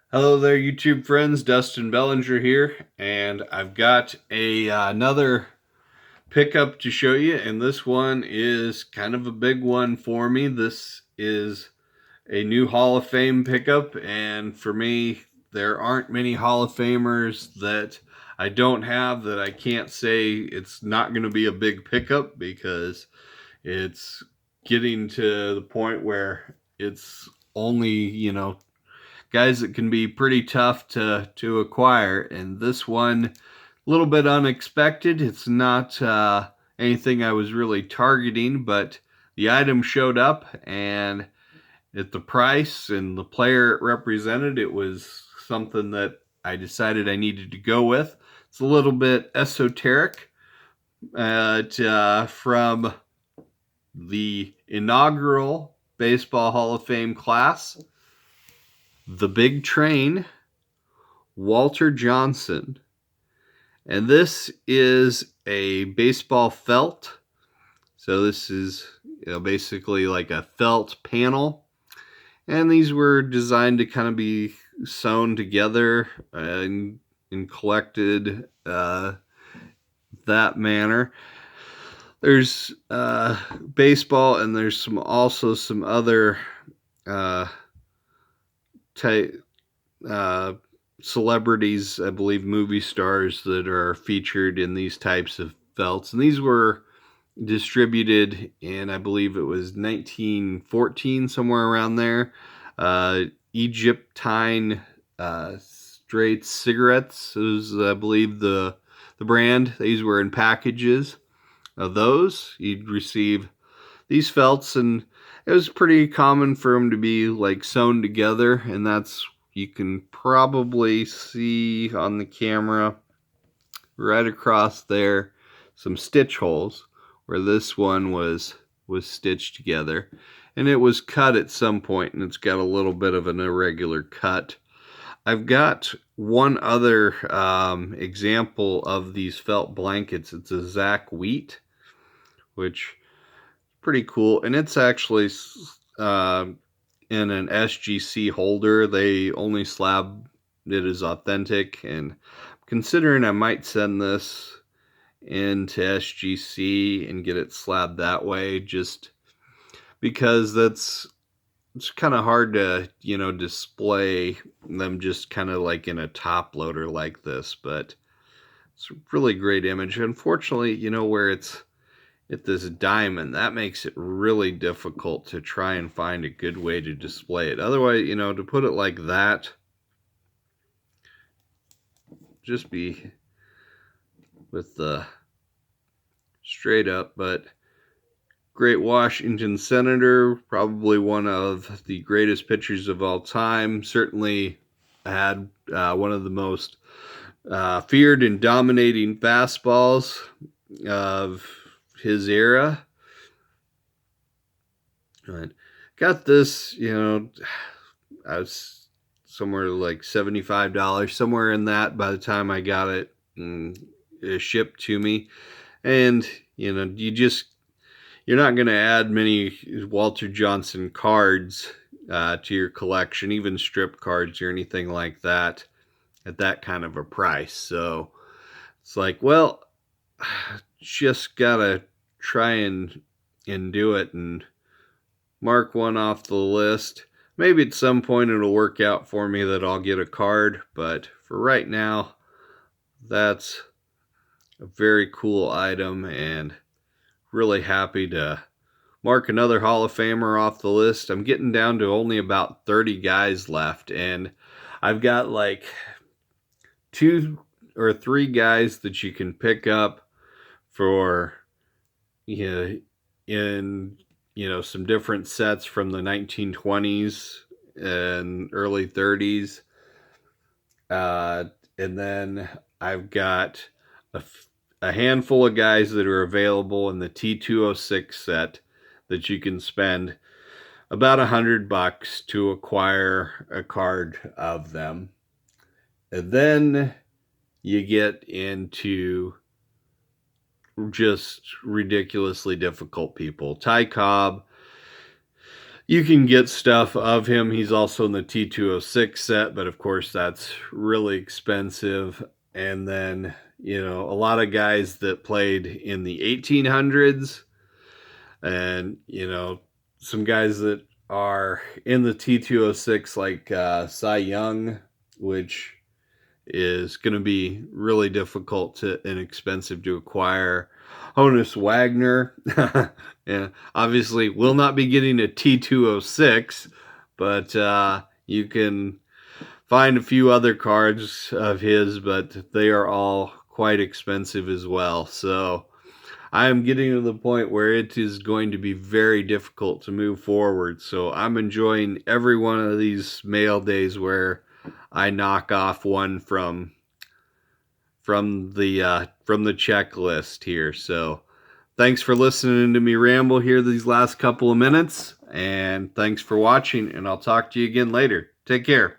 Hello there, YouTube friends. Dustin Bellinger here, and I've got another pickup to show you, and this one is kind of a big one for me. This is a new Hall of Fame pickup, and for me, there aren't many Hall of Famers that I don't have that I can't say it's not going to be a big pickup because it's getting to the point where it's only, guys that can be pretty tough to acquire. And this one, a little bit unexpected. It's not anything I was really targeting, but the item showed up, and at the price and the player it represented, it was something that I decided I needed to go with. It's a little bit esoteric, from the inaugural Baseball Hall of Fame class, the Big Train, Walter Johnson. And this is a baseball felt. So this is basically like a felt panel. And these were designed to kind of be sewn together and collected that manner. There's baseball, and there's also some other type celebrities, I believe movie stars, that are featured in these types of felts. And these were distributed in, I believe it was 1914, somewhere around there. Egyptine straight cigarettes is, I believe, the brand. These were in packages of those. You'd receive these felts, and it was pretty common for them to be like sewn together, and that's, you can probably see on the camera right across there some stitch holes where this one was stitched together, and it was cut at some point, and it's got a little bit of an irregular cut. I've got one other example of these felt blankets. It's a Zach Wheat, which is pretty cool, and it's actually in an SGC holder. They only slab it as authentic, and considering I might send this into SGC and get it slabbed that way, just because it's kind of hard to display them just kind of like in a top loader like this. But it's a really great image. Unfortunately, where it's at this diamond, that makes it really difficult to try and find a good way to display it. Otherwise, to put it like that, just be with the straight up. But great Washington Senator, probably one of the greatest pitchers of all time. Certainly had one of the most feared and dominating fastballs of his era. Right. Got this, I was somewhere like $75, somewhere in that, by the time I got it shipped to me. And, you're not going to add many Walter Johnson cards to your collection, even strip cards or anything like that, at that kind of a price. So it's like, well, just gotta try and do it and mark one off the list. Maybe at some point it'll work out for me that I'll get a card, but for right now, that's a very cool item, and really happy to mark another Hall of Famer off the list. I'm getting down to only about 30 guys left, and I've got like 2 or 3 guys that you can pick up for, in some different sets from the 1920s and early 30s. And then I've got a handful of guys that are available in the T206 set that you can spend about $100 to acquire a card of them. And then you get into just ridiculously difficult people. Ty Cobb, You can get stuff of him. He's also in the T206 set, but of course that's really expensive. And then, a lot of guys that played in the 1800s and, some guys that are in the T206 like Cy Young, which is going to be really difficult and expensive to acquire. Honus Wagner, yeah, obviously will not be getting a T206, but you can find a few other cards of his, but they are all quite expensive as well. So I am getting to the point where it is going to be very difficult to move forward. So I'm enjoying every one of these mail days where I knock off one from the checklist here. So thanks for listening to me ramble here these last couple of minutes, and thanks for watching, and I'll talk to you again later. Take care.